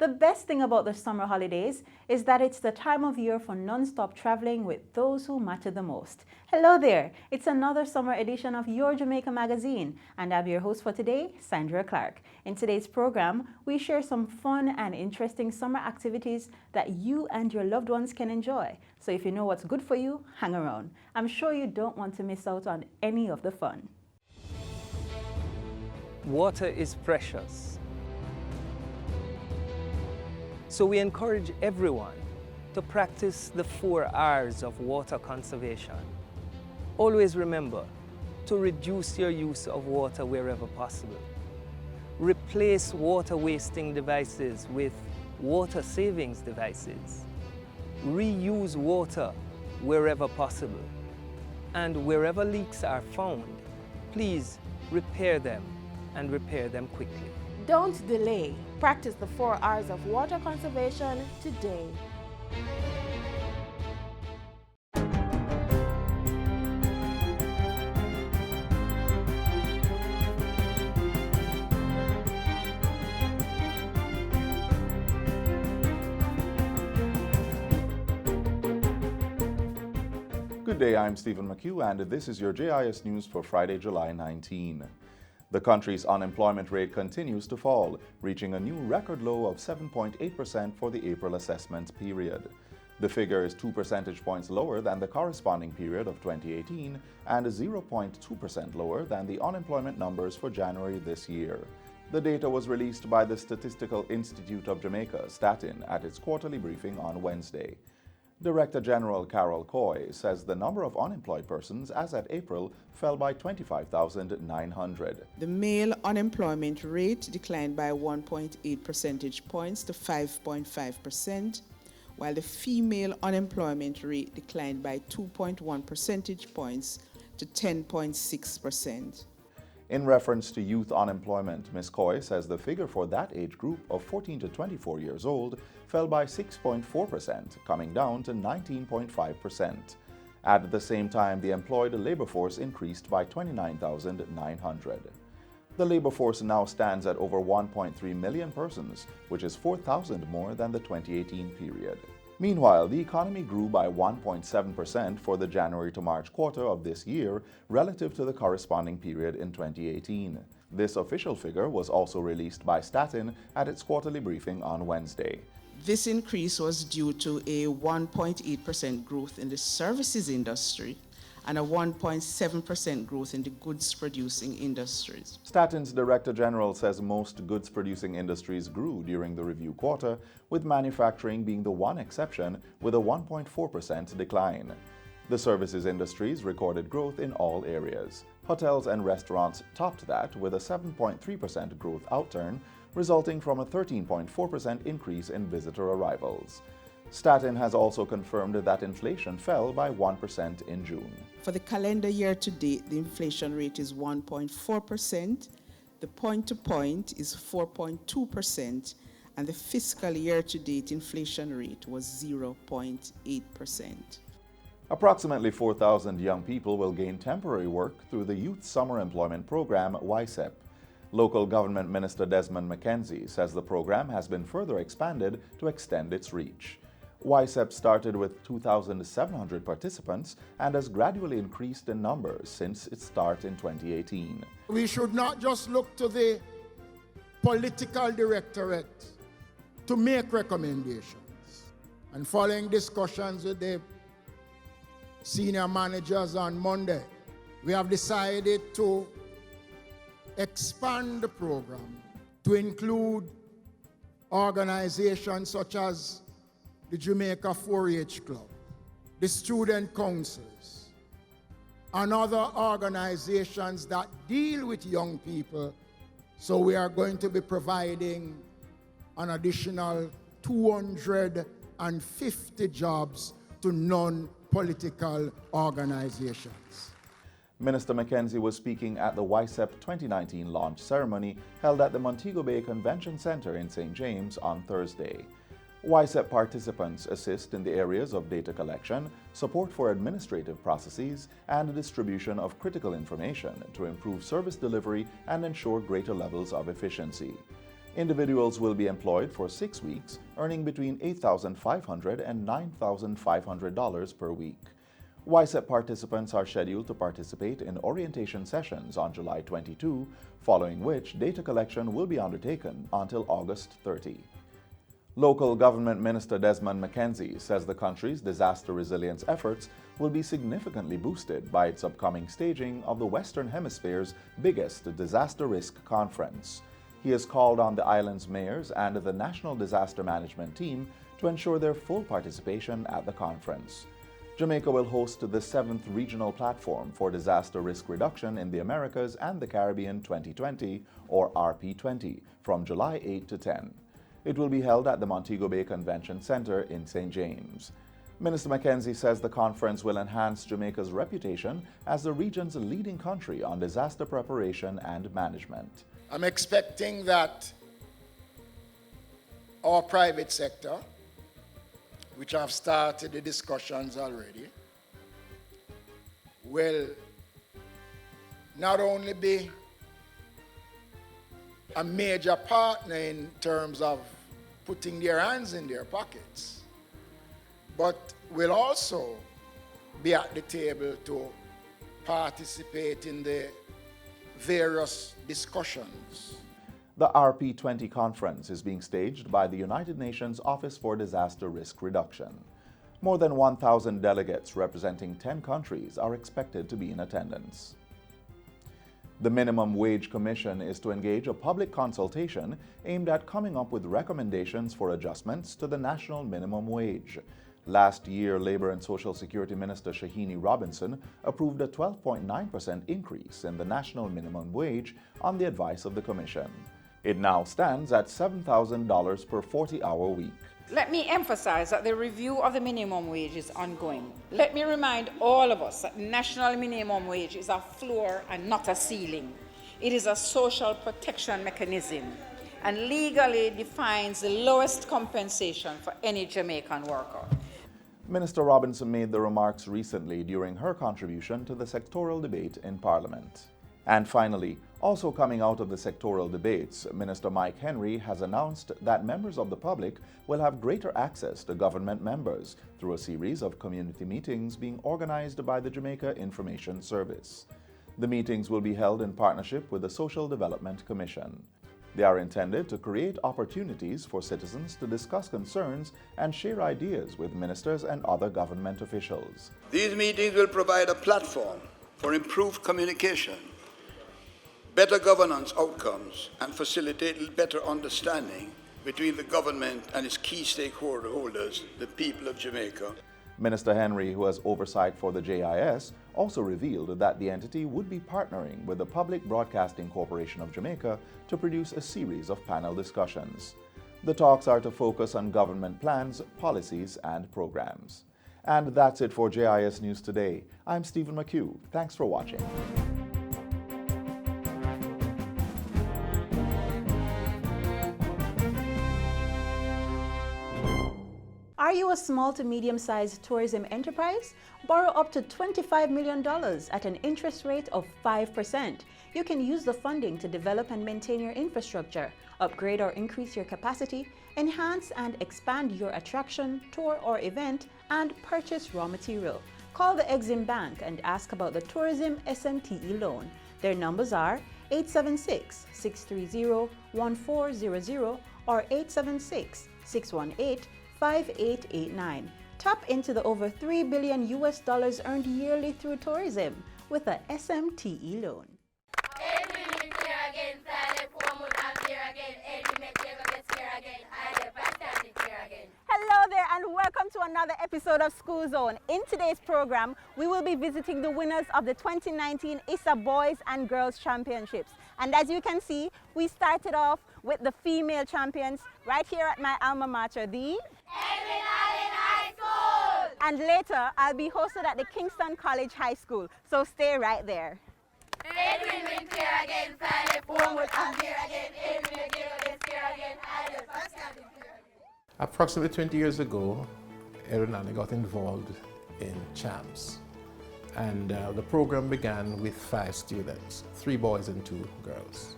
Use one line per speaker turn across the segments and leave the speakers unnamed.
The best thing about the summer holidays is that it's the time of year for non-stop traveling with those who matter the most. Hello there, it's another summer edition of Your Jamaica magazine, and I'm your host for today, Sandra Clark. In today's program, we share some fun and interesting summer activities that you and your loved ones can enjoy. So if you know what's good for you, hang around. I'm sure you don't want to miss out on any of the fun.
Water is precious. So we encourage everyone to practice the 4 R's of water conservation. Always remember to reduce your use of water wherever possible. Replace water wasting devices with water savings devices. Reuse water wherever possible. And wherever leaks are found, please repair them and repair them quickly.
Don't delay. Practice the 4 R's of water conservation today.
Good day, I'm Stephen McHugh, and this is your JIS News for Friday, July 19. The country's unemployment rate continues to fall, reaching a new record low of 7.8% for the April assessment period. The figure is 2 percentage points lower than the corresponding period of 2018 and 0.2% lower than the unemployment numbers for January this year. The data was released by the Statistical Institute of Jamaica, Statin, at its quarterly briefing on Wednesday. Director General Carol Coy says the number of unemployed persons as at April fell by 25,900.
The male unemployment rate declined by 1.8 percentage points to 5.5%, while the female unemployment rate declined by 2.1 percentage points to 10.6%.
In reference to youth unemployment, Ms. Coy says the figure for that age group of 14 to 24 years old fell by 6.4%, coming down to 19.5%. At the same time, the employed labor force increased by 29,900. The labor force now stands at over 1.3 million persons, which is 4,000 more than the 2018 period. Meanwhile, the economy grew by 1.7% for the January to March quarter of this year relative to the corresponding period in 2018. This official figure was also released by Statin at its quarterly briefing on Wednesday.
This increase was due to a 1.8% growth in the services industry and a 1.7% growth in the goods-producing industries.
Statin's Director General says most goods-producing industries grew during the review quarter, with manufacturing being the one exception with a 1.4% decline. The services industries recorded growth in all areas. Hotels and restaurants topped that with a 7.3% growth outturn, resulting from a 13.4% increase in visitor arrivals. Statin has also confirmed that inflation fell by 1% in June.
For the calendar year to date, the inflation rate is 1.4%, the point-to-point is 4.2%, and the fiscal year to date inflation rate was 0.8%.
Approximately 4,000 young people will gain temporary work through the Youth Summer Employment Program, YSEP. Local Government Minister Desmond McKenzie says the program has been further expanded to extend its reach. YSEP started with 2,700 participants and has gradually increased in numbers since its start in 2018.
We should not just look to the political directorate to make recommendations. And following discussions with the senior managers on Monday, we have decided to expand the program to include organizations such as the Jamaica 4-H Club, the student councils, and other organizations that deal with young people. So we are going to be providing an additional 250 jobs to non-political organizations.
Minister McKenzie was speaking at the YSEP 2019 launch ceremony held at the Montego Bay Convention Center in St. James on Thursday. YSEP participants assist in the areas of data collection, support for administrative processes, and the distribution of critical information to improve service delivery and ensure greater levels of efficiency. Individuals will be employed for 6 weeks, earning between $8,500 and $9,500 per week. YSEP participants are scheduled to participate in orientation sessions on July 22, following which data collection will be undertaken until August 30. Local Government Minister Desmond McKenzie says the country's disaster resilience efforts will be significantly boosted by its upcoming staging of the Western Hemisphere's biggest disaster risk conference. He has called on the island's mayors and the National Disaster Management Team to ensure their full participation at the conference. Jamaica will host the 7th Regional Platform for Disaster Risk Reduction in the Americas and the Caribbean 2020, or RP20, from July 8 to 10. It will be held at the Montego Bay Convention Center in St. James. Minister McKenzie says the conference will enhance Jamaica's reputation as the region's leading country on disaster preparation and management.
I'm expecting that our private sector, which have started the discussions already, will not only be a major partner in terms of putting their hands in their pockets, but will also be at the table to participate in the various discussions.
The RP20 conference is being staged by the United Nations Office for Disaster Risk Reduction. More than 1,000 delegates representing 10 countries are expected to be in attendance. The Minimum Wage Commission is to engage a public consultation aimed at coming up with recommendations for adjustments to the national minimum wage. Last year, Labour and Social Security Minister Shahini Robinson approved a 12.9% increase in the national minimum wage on the advice of the Commission. It now stands at $7,000 per 40-hour week.
Let me emphasize that the review of the minimum wage is ongoing. Let me remind all of us that national minimum wage is a floor and not a ceiling. It is a social protection mechanism and legally defines the lowest compensation for any Jamaican worker.
Minister Robinson made the remarks recently during her contribution to the sectoral debate in Parliament. And finally, also coming out of the sectoral debates, Minister Mike Henry has announced that members of the public will have greater access to government members through a series of community meetings being organized by the Jamaica Information Service. The meetings will be held in partnership with the Social Development Commission. They are intended to create opportunities for citizens to discuss concerns and share ideas with ministers and other government officials.
These meetings will provide a platform for improved communication, better governance outcomes, and facilitate better understanding between the government and its key stakeholders, the people of Jamaica.
Minister Henry, who has oversight for the JIS, also revealed that the entity would be partnering with the Public Broadcasting Corporation of Jamaica to produce a series of panel discussions. The talks are to focus on government plans, policies, and programs. And that's it for JIS News Today. I'm Stephen McHugh. Thanks for watching.
Are you a small to medium-sized tourism enterprise? Borrow up to $25 million at an interest rate of 5%. You can use the funding to develop and maintain your infrastructure, upgrade or increase your capacity, enhance and expand your attraction, tour or event, and purchase raw material. Call the Exim Bank and ask about the Tourism SMTE loan. Their numbers are 876-630-1400 or 876-618-5889. Tap into the over $3 billion earned yearly through tourism with a SMTE loan. Hello there and welcome to another episode of School Zone. In today's program, we will be visiting the winners of the 2019 ISA Boys and Girls Championships. And as you can see, we started off with the female champions right here at my alma mater, the
Edwin Allen High School!
And later, I'll be hosted at the Kingston College High School, so stay right there.
Edwin went here again, Friday, forward, I'm here again. Edwin again, here again, I the first time here again.
Approximately 20 years ago, Edwin Allen got involved in CHAMPS. And the program began with 5 students, 3 boys and 2 girls.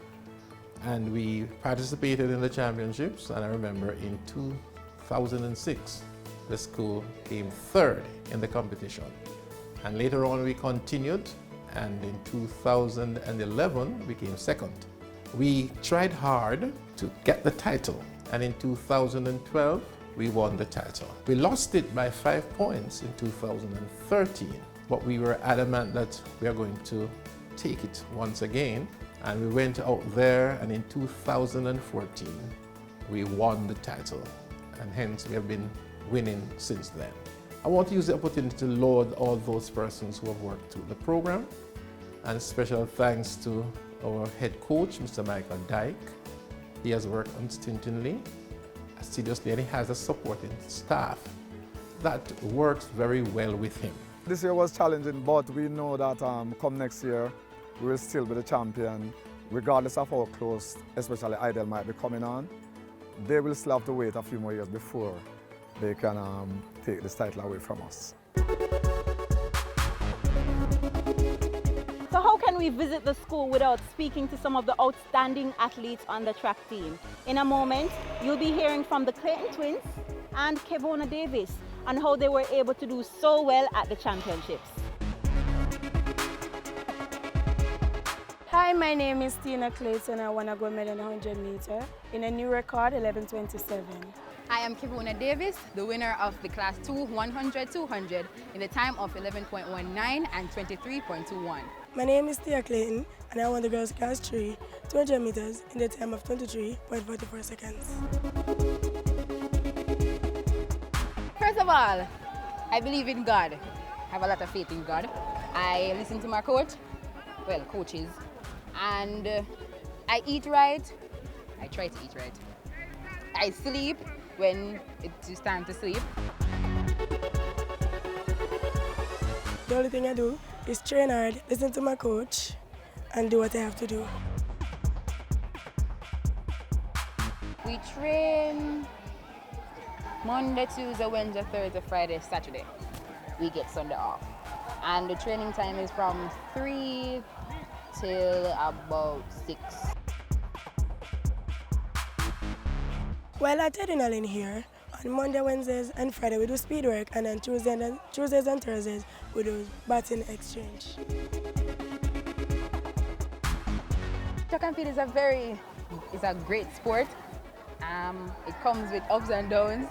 And we participated in the championships, and I remember in 2006, the school came third in the competition. And later on we continued, and in 2011 we came second. We tried hard to get the title, and in 2012 we won the title. We lost it by 5 points in 2013, but we were adamant that we are going to take it once again, and we went out there, and in 2014 we won the title, and hence we have been winning since then. I want to use the opportunity to laud all those persons who have worked through the program, and special thanks to our head coach, Mr. Michael Dyke. He has worked unstintingly, assiduously, and he has a supporting staff that works very well with him.
This year was challenging, but we know that come next year, we will still be the champion, regardless of how close, especially Idle might be coming on. They will still have to wait a few more years before they can take this title away from us.
So how can we visit the school without speaking to some of the outstanding athletes on the track team? In a moment, you'll be hearing from the Clayton twins and Kevona Davis on how they were able to do so well at the championships.
Hi, my name is Tina Clayton. I won a gold medal in 100 meter in a new record, 11:27.
I am Kevona Davis, the winner of the Class 2 100-200 in the time of 11.19 and 23.21.
My name is Tia Clayton, and I won the girls' Class 3 200 meters in the time of 23.44 seconds.
First of all, I believe in God. I have a lot of faith in God. I listen to my coach, well, coaches, and I eat right. I try to eat right. I sleep when it is time to sleep.
The only thing I do is train hard, listen to my coach, and do what I have to do.
We train Monday, Tuesday, Wednesday, Thursday, Friday, Saturday. We get Sunday off. And the training time is from 3 till about 6.
While at Adrenaline here, on Monday, Wednesdays, and Friday we do speed work, and then Tuesdays and Thursdays we do batting exchange.
Track and field is a great sport. It comes with ups and downs,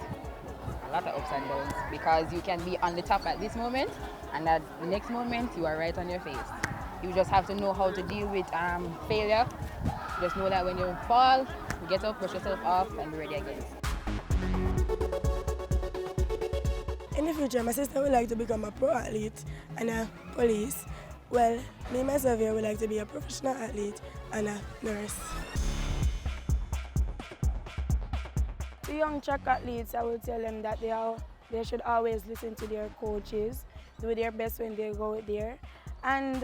a lot of ups and downs, because you can be on the top at this moment, and at the next moment you are right on your face. You just have to know how to deal with failure. Just know that when you fall, you get up, brush yourself off, and be ready again.
In the future, my sister would like to become a pro athlete and a police. Well, me myself here would like to be a professional athlete and a nurse. To young track athletes, I would tell them that they should always listen to their coaches, do their best when they go there. And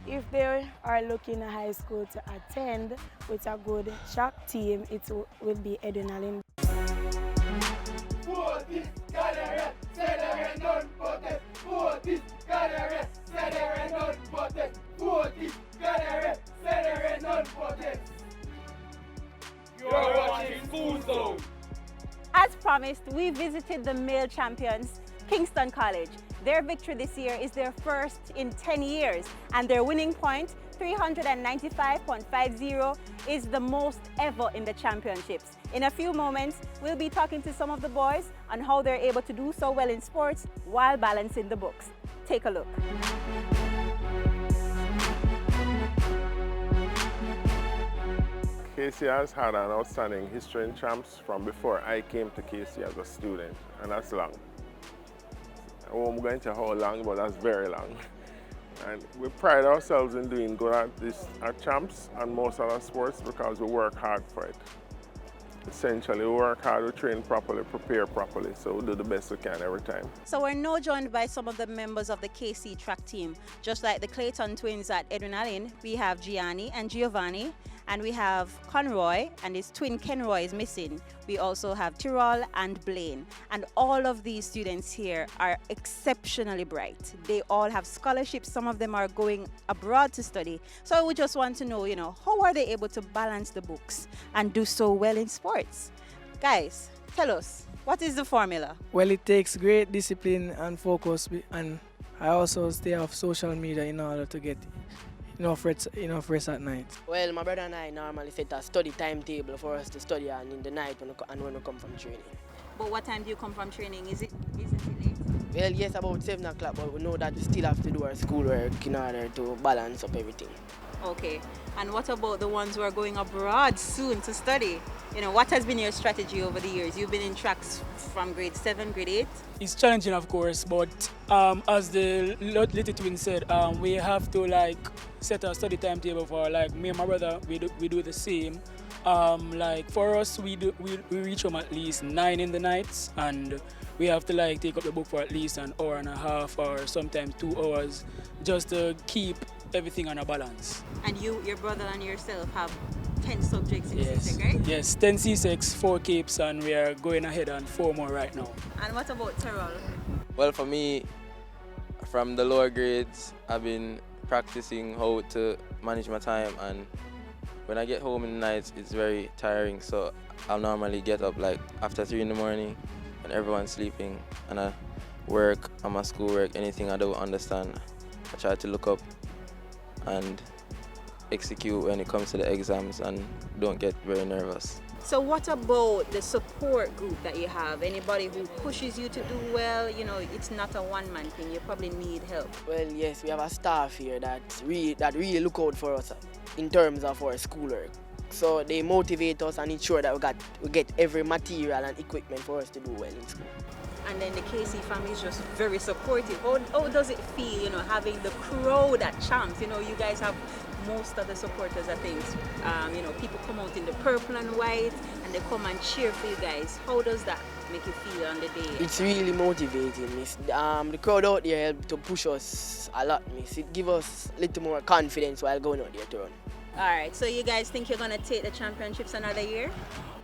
if they are looking at high school to attend with a good track team, it will be Adrenaline.
You're watching School Zone.
As promised, we visited the male champions, Kingston College. Their victory this year is their first in 10 years, and their winning point, 395.50, is the most ever in the championships. In a few moments, we'll be talking to some of the boys on how they're able to do so well in sports while balancing the books. Take a look.
KC has had an outstanding history in champs from before I came to KC as a student, and that's long. I won't go into how long, but that's very long. And we pride ourselves in doing good at champs and most other sports because we work hard for it. Essentially, we work hard, we train properly, prepare properly, so we do the best we can every time.
So we're now joined by some of the members of the KC track team. Just like the Clayton twins at Adrenaline, we have Gianni and Giovanni, And we have Conroy, and his twin Kenroy is missing. We also have Tyrol and Blaine. And all of these students here are exceptionally bright. They all have scholarships. Some of them are going abroad to study. So we just want to know, how are they able to balance the books and do so well in sports? Guys, tell us, what is the formula?
Well, it takes great discipline and focus, and I also stay off social media in order to get enough rest at night.
Well, my brother and I normally set a study timetable for us to study and in the night when we come from training.
But what time do you come from training? Isn't it late?
Well, yes, about 7 o'clock, but we know that we still have to do our schoolwork in order to balance up everything.
Okay. And what about the ones who are going abroad soon to study? What has been your strategy over the years? You've been in tracks from grade 7, grade 8?
It's challenging, of course, but as the little twin said, we have to set a study timetable for me and my brother. We do the same. For us, we reach home at least 9 in the nights, and we have to take up the book for at least an hour and a half or sometimes 2 hours just to keep everything on a balance.
And your brother and yourself have 10 subjects in CSEC, right?
Yes, 10 CSECs, 4 Capes, and we are going ahead on 4 more right now.
And what about Terrell?
Well, for me, from the lower grades, I've been practicing how to manage my time, and when I get home in the nights, it's very tiring, so I'll normally get up after 3 in the morning when everyone's sleeping, and I work on my schoolwork. Anything I don't understand, I try to look up and execute when it comes to the exams and don't get very nervous.
So what about the support group that you have? Anybody who pushes you to do well? It's not a one-man thing. You probably need help.
Well, yes, we have a staff here that really look out for us in terms of our schoolwork. So they motivate us and ensure that we get every material and equipment for us to do well in school.
And then the KC family is just very supportive. How does it feel, having the crowd at Champs? You guys have most of the supporters, I think. People come out in the purple and white and they come and cheer for you guys. How does that make you feel on the day?
It's really motivating, miss. The crowd out there help to push us a lot, miss. It gives us a little more confidence while going out there to run.
All right, so you guys think you're going to take the championships another year?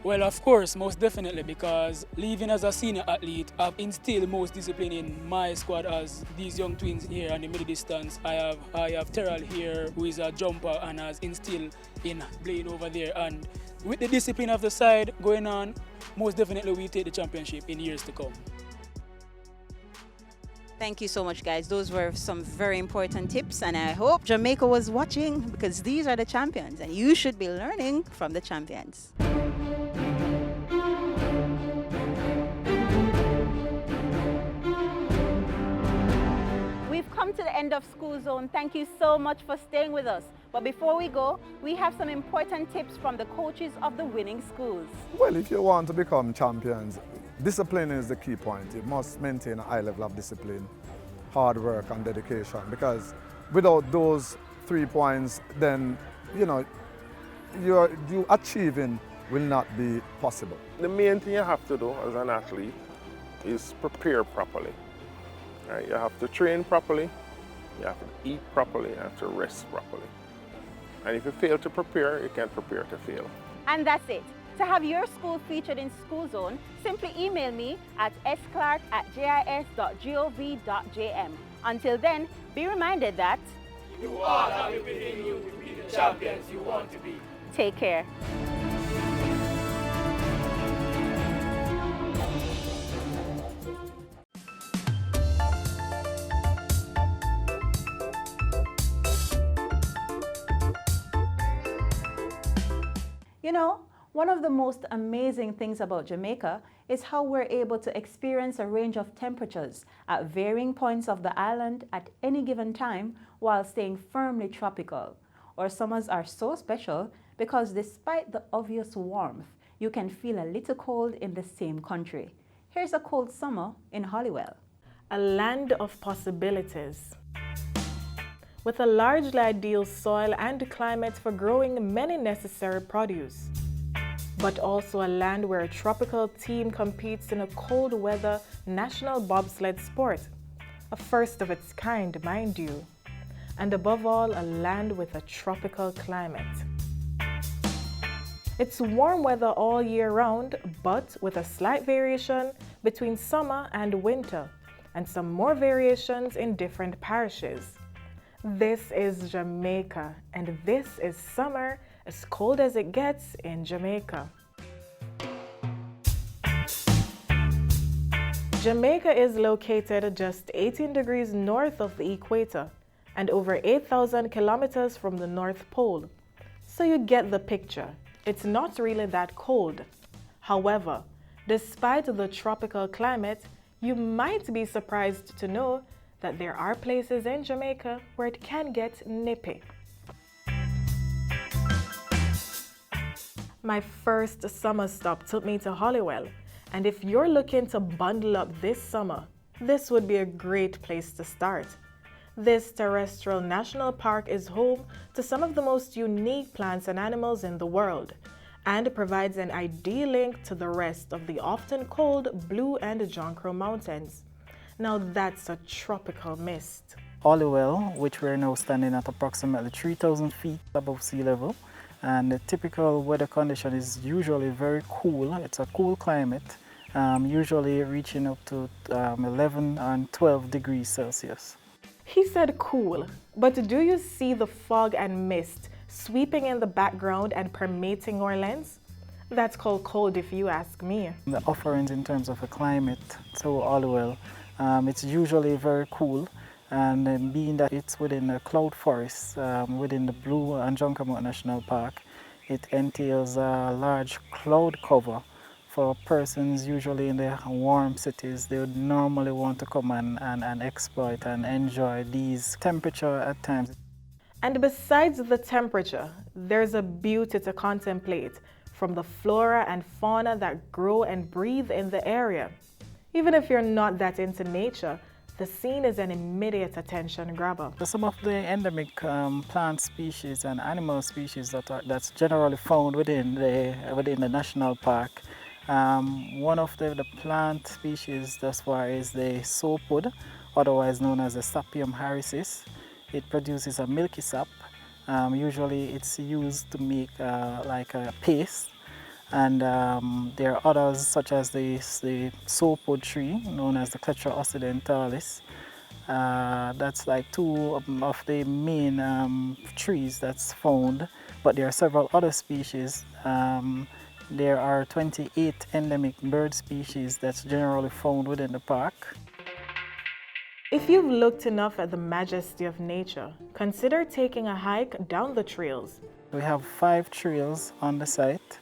Well, of course, most definitely, because leaving as a senior athlete, I've instilled most discipline in my squad as these young twins here on the middle distance. I have Terrell here, who is a jumper and has instilled in Blaine over there. And with the discipline of the side going on, most definitely we take the championship in years to come.
Thank you so much, guys. Those were some very important tips, and I hope Jamaica was watching, because these are the champions and you should be learning from the champions. We've come to the end of School Zone. Thank you so much for staying with us. But before we go, we have some important tips from the coaches of the winning schools.
Well, if you want to become champions, discipline is the key point. You must maintain a high level of discipline, hard work and dedication, because without those 3 points, then you achieving will not be possible.
The main thing you have to do as an athlete is prepare properly. Right? You have to train properly, you have to eat properly, you have to rest properly. And if you fail to prepare, you can't prepare to fail.
And that's it. To have your school featured in School Zone, simply email me at sclark@jis.gov.jm. Until then, be reminded that
you all have it within you to be the champions you want to be.
Take care. One of the most amazing things about Jamaica is how we're able to experience a range of temperatures at varying points of the island at any given time while staying firmly tropical. Our summers are so special because despite the obvious warmth, you can feel a little cold in the same country. Here's a cold summer in Holywell.
A land of possibilities. With a largely ideal soil and climate for growing many necessary produce, but also a land where a tropical team competes in a cold weather national bobsled sport, a first of its kind, mind you, and above all, a land with a tropical climate. It's warm weather all year round, but with a slight variation between summer and winter, and some more variations in different parishes. This is Jamaica, and this is summer as cold as it gets in Jamaica. Jamaica is located just 18 degrees north of the equator and over 8,000 kilometers from the North Pole. So you get the picture. It's not really that cold. However, despite the tropical climate, you might be surprised to know that there are places in Jamaica where it can get nippy. My first summer stop took me to Holywell, and if you're looking to bundle up this summer, this would be a great place to start. This terrestrial national park is home to some of the most unique plants and animals in the world and provides an ideal link to the rest of the often cold Blue and John Crow Mountains. Now that's a tropical mist.
Holywell, which we're now standing at approximately 3,000 feet above sea level, and the typical weather condition is usually very cool. It's a cool climate, usually reaching up to 11 and 12 degrees Celsius.
He said cool, but do you see the fog and mist sweeping in the background and permeating our lens? That's called cold if you ask me.
The offerings in terms of a climate to Holywell, it's usually very cool. And being that it's within a cloud forest, within the Blue and John Crow National Park, it entails a large cloud cover for persons usually in the warm cities. They would normally want to come and exploit and enjoy these temperature at times.
And besides the temperature, there's a beauty to contemplate from the flora and fauna that grow and breathe in the area. Even if you're not that into nature, the scene is an immediate attention grabber.
Some of the endemic plant species and animal species that's generally found within the national park. One of the plant species thus far is the soapwood, otherwise known as the Sapium harrisis. It produces a milky sap. Usually it's used to make like a paste. And there are others such as the soapwood tree known as the Cletra occidentalis. That's like two of the main trees that's found, but there are several other species. There are 28 endemic bird species that's generally found within the park.
If you've looked enough at the majesty of nature, consider taking a hike down the trails.
We have 5 trails on the site.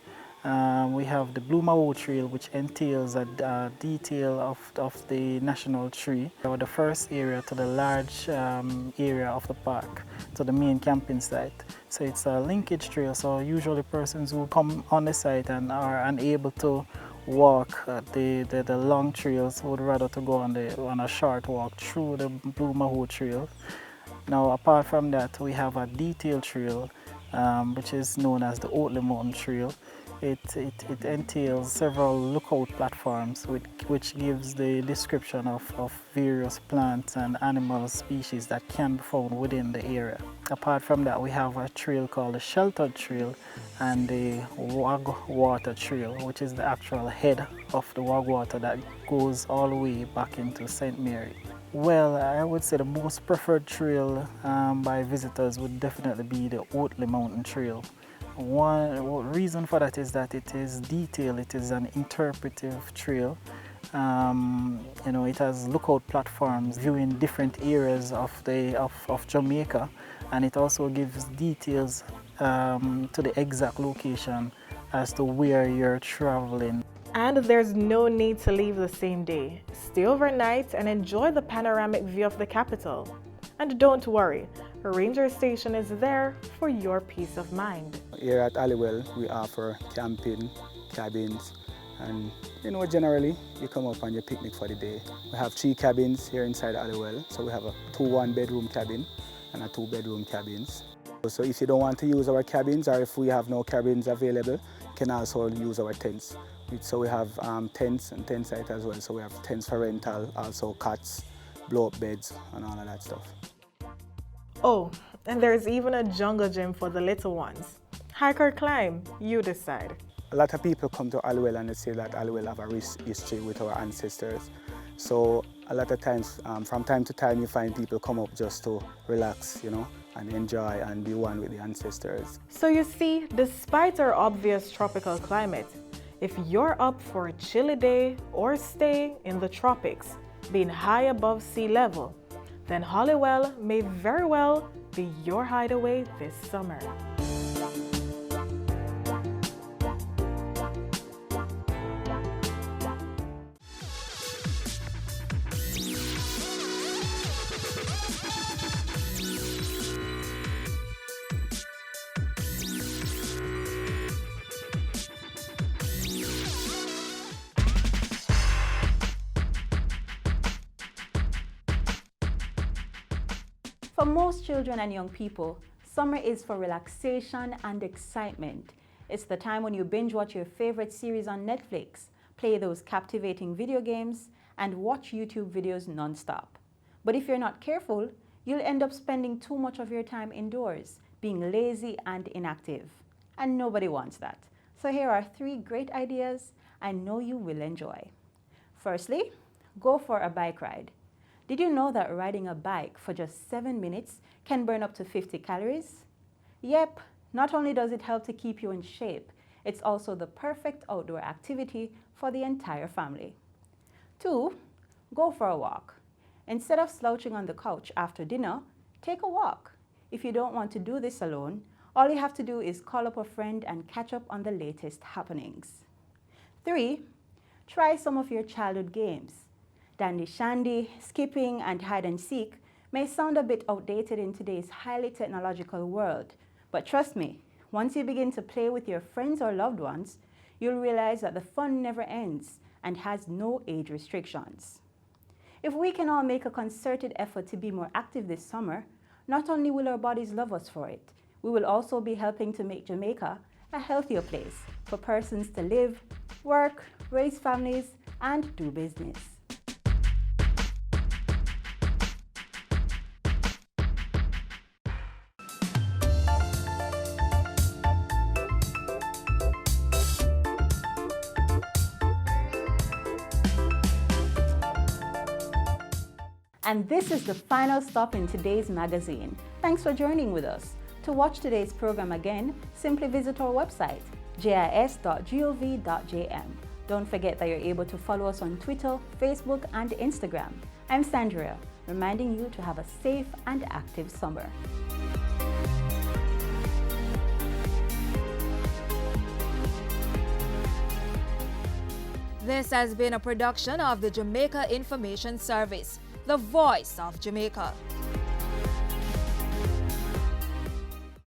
We have the Blue Maho Trail, which entails a detail of the national tree. The first area to the large area of the park, to the main camping site. So it's a linkage trail, so usually persons who come on the site and are unable to walk the long trails would rather to go on a short walk through the Blue Maho Trail. Now apart from that, we have a detailed trail, which is known as the Oatley Mountain Trail. It entails several lookout platforms which gives the description of various plants and animal species that can be found within the area. Apart from that, we have a trail called the Sheltered Trail and the Wagwater Trail, which is the actual head of the Wagwater that goes all the way back into St. Mary. Well, I would say the most preferred trail by visitors would definitely be the Oatley Mountain Trail. One reason for that is that it is detailed, it is an interpretive trail. It has lookout platforms viewing different areas of Jamaica, and it also gives details to the exact location as to where you're traveling.
And there's no need to leave the same day. Stay overnight and enjoy the panoramic view of the capital. And don't worry, a ranger station is there for your peace of mind.
Here at Holywell, we offer camping, cabins, and generally you come up on your picnic for the day. We have 3 cabins here inside Holywell, so we have a 2 one-bedroom cabin and a 2-bedroom cabins. So if you don't want to use our cabins, or if we have no cabins available, you can also use our tents. So we have tents and tent site as well, so we have tents for rental, also cots, blow-up beds, and all of that stuff.
Oh, and there's even a jungle gym for the little ones. Hike or climb? You decide.
A lot of people come to Aliwell and they say that Aliwell have a rich history with our ancestors. So a lot of times, from time to time, you find people come up just to relax, you know, and enjoy and be one with the ancestors.
So you see, despite our obvious tropical climate, if you're up for a chilly day or stay in the tropics, being high above sea level, then Holywell may very well be your hideaway this summer.
For most children and young people, summer is for relaxation and excitement. It's the time when you binge watch your favorite series on Netflix, play those captivating video games, and watch YouTube videos non-stop. But if you're not careful, you'll end up spending too much of your time indoors, being lazy and inactive. And nobody wants that. So here are 3 great ideas I know you will enjoy. Firstly, go for a bike ride. Did you know that riding a bike for just 7 minutes can burn up to 50 calories? Yep, not only does it help to keep you in shape, it's also the perfect outdoor activity for the entire family. 2, go for a walk. Instead of slouching on the couch after dinner, take a walk. If you don't want to do this alone, all you have to do is call up a friend and catch up on the latest happenings. 3, try some of your childhood games. Dandy shandy, skipping, and hide and seek may sound a bit outdated in today's highly technological world, but trust me, once you begin to play with your friends or loved ones, you'll realize that the fun never ends and has no age restrictions. If we can all make a concerted effort to be more active this summer, not only will our bodies love us for it, we will also be helping to make Jamaica a healthier place for persons to live, work, raise families, and do business. And this is the final stop in today's magazine. Thanks for joining with us. To watch today's program again, simply visit our website, jis.gov.jm. Don't forget that you're able to follow us on Twitter, Facebook, and Instagram. I'm Sandra, reminding you to have a safe and active summer.
This has been a production of the Jamaica Information Service, the voice of Jamaica.